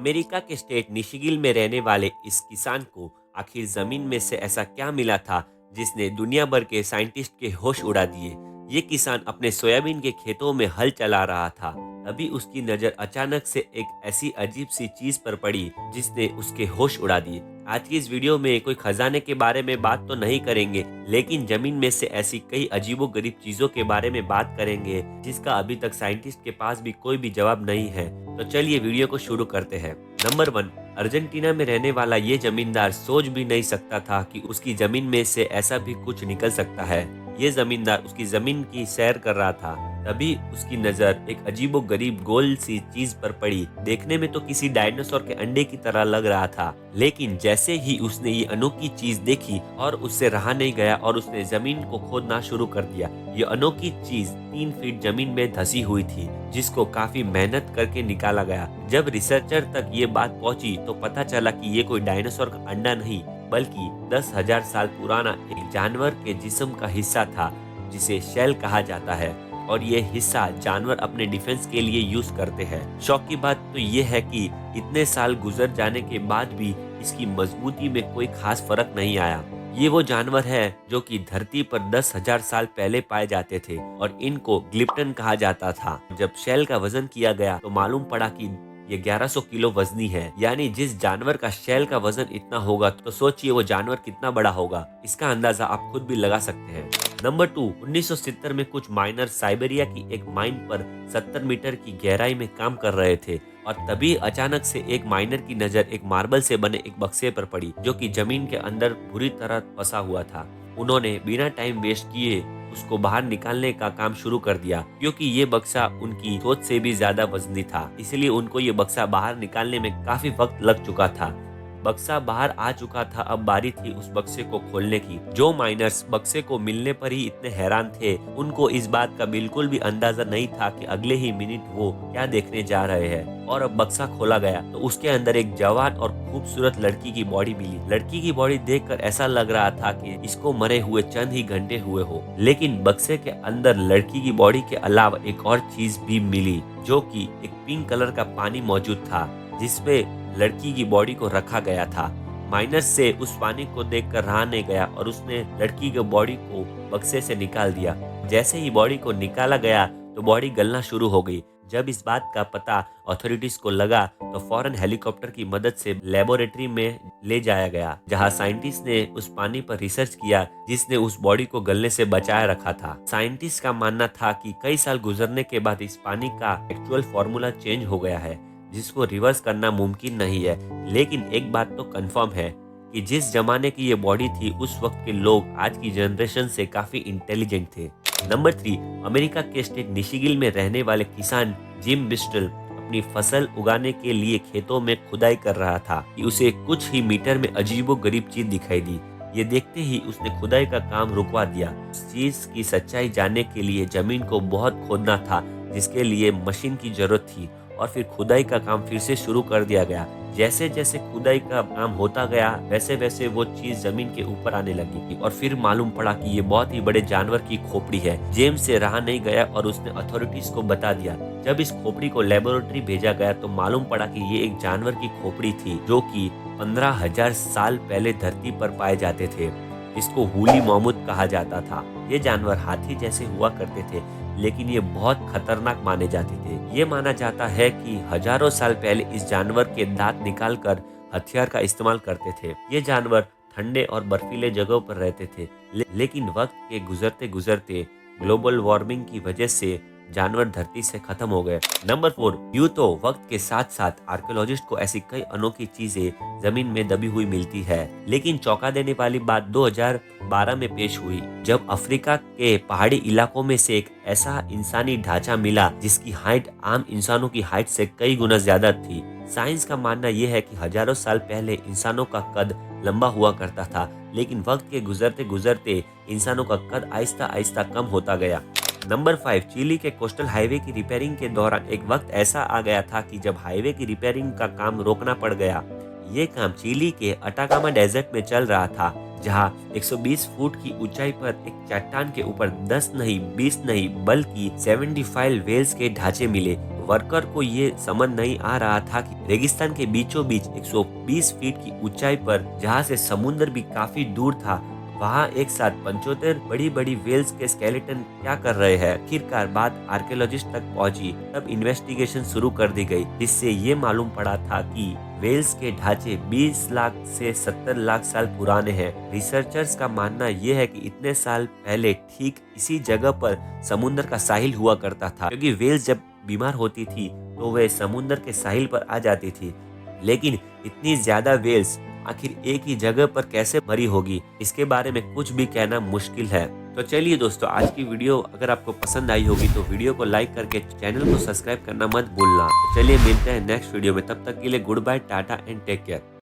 America के state Michigan में रहने वाले इस किसान को आखिर जमीन में से ऐसा क्या मिला था जिसने दुनिया भर के साइंटिस्ट के होश उड़ा दिए। ये किसान अपने सोयाबीन के खेतों में हल चला रहा था, तभी उसकी नजर अचानक से एक ऐसी अजीब सी चीज पर पड़ी जिसने उसके होश उड़ा दिए। आज की इस वीडियो में कोई खजाने के बारे में बात तो नहीं करेंगे, लेकिन जमीन में से ऐसी कई अजीबोगरीब चीजों के बारे में बात करेंगे जिसका अभी तक साइंटिस्ट के पास भी कोई भी जवाब नहीं है। तो चलिए वीडियो को शुरू करते हैं। नंबर 1, अर्जेंटीना में रहने वाला ये जमींदार सोच भी नहीं सकता था कि उसकी जमीन में से ऐसा भी कुछ निकल सकता है। ये जमींदार उसकी जमीन की सैर कर रहा था, तभी उसकी नजर एक अजीबोगरीब गोल सी चीज पर पड़ी। देखने में तो किसी डायनासोर के अंडे की तरह लग रहा था, लेकिन जैसे ही उसने ये अनोखी चीज देखी और उससे रहा नहीं गया और उसने जमीन को खोदना शुरू कर दिया। ये अनोखी चीज 3 फीट जमीन में धसी हुई थी, जिसको काफी मेहनत करके निकाला गया। जब रिसर्चर तक ये बात पहुंची तो पता चला कि ये कोई डायनासोर का अंडा नहीं, बल्कि 10,000 साल पुराना एक जानवर के जिस्म का हिस्सा था, जिसे शेल कहा जाता है, और ये हिस्सा जानवर अपने डिफेंस के लिए यूज करते हैं। शौक की बात तो ये है कि इतने साल गुजर जाने के बाद भी इसकी मजबूती में कोई खास फर्क नहीं आया। ये वो जानवर है जो कि धरती पर 10,000 साल पहले पाए जाते थे और इनको ग्लिप्टन कहा जाता था। जब शेल का वजन किया गया तो मालूम पड़ा कि ये 1100 किलो वजनी है। यानी जिस जानवर का शेल का वजन इतना होगा तो सोचिए वो जानवर कितना बड़ा होगा। इसका अंदाजा आप खुद भी लगा सकते हैं। नंबर 2, 1970 में कुछ माइनर साइबेरिया की एक माइन पर 70 मीटर की गहराई में काम कर रहे थे और तभी अचानक से एक माइनर की नजर एक मार्बल से बने एक बक्से पर पड़ी, जो कि जमीन के अंदर बुरी तरह फंसा हुआ था। उन्होंने बिना टाइम वेस्ट किए उसको बाहर निकालने का काम शुरू कर दिया, क्योंकि ये बक्सा उनकी सोच से भी ज्यादा वजनी था, इसलिए उनको ये बक्सा बाहर निकालने में काफी वक्त लग चुका था। बक्सा बाहर आ चुका था, अब बारी थी उस बक्से को खोलने की। जो माइनर्स बक्से को मिलने पर ही इतने हैरान थे, उनको इस बात का बिल्कुल भी अंदाजा नहीं था कि अगले ही मिनट वो क्या देखने जा रहे हैं। और अब बक्सा खोला गया तो उसके अंदर एक जवान और खूबसूरत लड़की की बॉडी मिली। लड़की की बॉडी देखकर ऐसा लग रहा था कि इसको मरे हुए चंद ही घंटे हुए हो, लेकिन बक्से के अंदर लड़की की बॉडी के अलावा एक और चीज भी मिली, जो कि एक पिंक कलर का पानी मौजूद था, जिसपे लड़की की बॉडी को रखा गया था। माइनस से उस पानी को देखकर रहा नहीं गया और उसने लड़की की बॉडी को बक्से से निकाल दिया। जैसे ही बॉडी को निकाला गया तो बॉडी गलना शुरू हो गई। जब इस बात का पता अथॉरिटीज को लगा तो फौरन हेलीकॉप्टर की मदद से लेबोरेटरी में ले जाया गया, जहां साइंटिस्ट ने उस पानी पर रिसर्च किया जिसने उस बॉडी को गलने से बचाए रखा था। साइंटिस्ट का मानना था कि कई साल गुजरने के बाद इस पानी का एक्चुअल फॉर्मूला चेंज हो गया है, जिसको रिवर्स करना मुमकिन नहीं है। लेकिन एक बात तो कंफर्म है कि जिस जमाने की ये बॉडी थी, उस वक्त के लोग आज की जनरेशन से काफी इंटेलिजेंट थे। नंबर 3, अमेरिका के स्टेट मिशिगन में रहने वाले किसान जिम बिस्टल अपनी फसल उगाने के लिए खेतों में खुदाई कर रहा था कि उसे कुछ ही मीटर में अजीबोगरीब चीज दिखाई दी। ये देखते ही उसने खुदाई का काम रुकवा दिया। उस चीज की सच्चाई जानने के लिए जमीन को बहुत खोदना था, जिसके लिए मशीन की जरूरत थी, और फिर खुदाई का काम फिर से शुरू कर दिया गया। जैसे जैसे खुदाई का काम होता गया, वैसे वैसे वो चीज जमीन के ऊपर आने लगी और फिर मालूम पड़ा कि ये बहुत ही बड़े जानवर की खोपड़ी है। जेम्स से रहा नहीं गया और उसने अथॉरिटीज को बता दिया। जब इस खोपड़ी को लेबोरेटरी भेजा गया तो मालूम पड़ा कि ये एक जानवर की खोपड़ी थी, जो कि 15,000 साल पहले धरती पर पाए जाते थे, जिसको हुली मामूद कहा जाता था। ये जानवर हाथी जैसे हुआ करते थे, लेकिन ये बहुत खतरनाक माने जाते थे। ये माना जाता है कि हजारों साल पहले इस जानवर के दांत निकालकर हथियार का इस्तेमाल करते थे। ये जानवर ठंडे और बर्फीले जगहों पर रहते थे, लेकिन वक्त के गुजरते गुजरते ग्लोबल वार्मिंग की वजह से जानवर धरती से खत्म हो गए। नंबर 4, यूं तो वक्त के साथ साथ आर्कियोलॉजिस्ट को ऐसी कई अनोखी चीजें जमीन में दबी हुई मिलती है, लेकिन चौंका देने वाली बात 2012 में पेश हुई, जब अफ्रीका के पहाड़ी इलाकों में से एक ऐसा इंसानी ढांचा मिला जिसकी हाइट आम इंसानों की हाइट से कई गुना ज्यादा थी। साइंस का मानना यह है कि हजारों साल पहले इंसानों का कद लंबा हुआ करता था, लेकिन वक्त के गुजरते गुजरते इंसानों का कद आहिस्ता आहिस्ता कम होता गया। नंबर 5, चिली के कोस्टल हाईवे की रिपेयरिंग के दौरान एक वक्त ऐसा आ गया था कि जब हाईवे की रिपेयरिंग का काम रोकना पड़ गया। ये काम चिली के अटाकामा डेजर्ट में चल रहा था, जहां 120 फुट की ऊंचाई पर एक चट्टान के ऊपर 10 नहीं 20 नहीं बल्कि 75 व्हेल्स के ढांचे मिले। वर्कर को ये समझ नहीं आ रहा था कि रेगिस्तान के बीचों बीच 120 फीट की ऊंचाई पर, जहाँ से समुद्र भी काफी दूर था, वहाँ एक साथ 75 बड़ी बड़ी वेल्स के स्केलेटन क्या कर रहे हैं। आखिरकार बात आर्कियोलॉजिस्ट तक पहुंची, तब इन्वेस्टिगेशन शुरू कर दी गई, जिससे ये मालूम पड़ा था कि वेल्स के ढांचे 20 लाख से 70 लाख साल पुराने हैं। रिसर्चर्स का मानना यह है कि इतने साल पहले ठीक इसी जगह पर समुद्र का साहिल हुआ करता था, क्योंकि वेल्स जब बीमार होती थी तो वे समुद्र के साहिल पर आ जाती थी। लेकिन इतनी ज्यादा वेल्स आखिर एक ही जगह पर कैसे मरी होगी, इसके बारे में कुछ भी कहना मुश्किल है। तो चलिए दोस्तों, आज की वीडियो अगर आपको पसंद आई होगी तो वीडियो को लाइक करके चैनल को सब्सक्राइब करना मत भूलना। तो चलिए मिलते हैं नेक्स्ट वीडियो में, तब तक के लिए goodbye, tata and take care.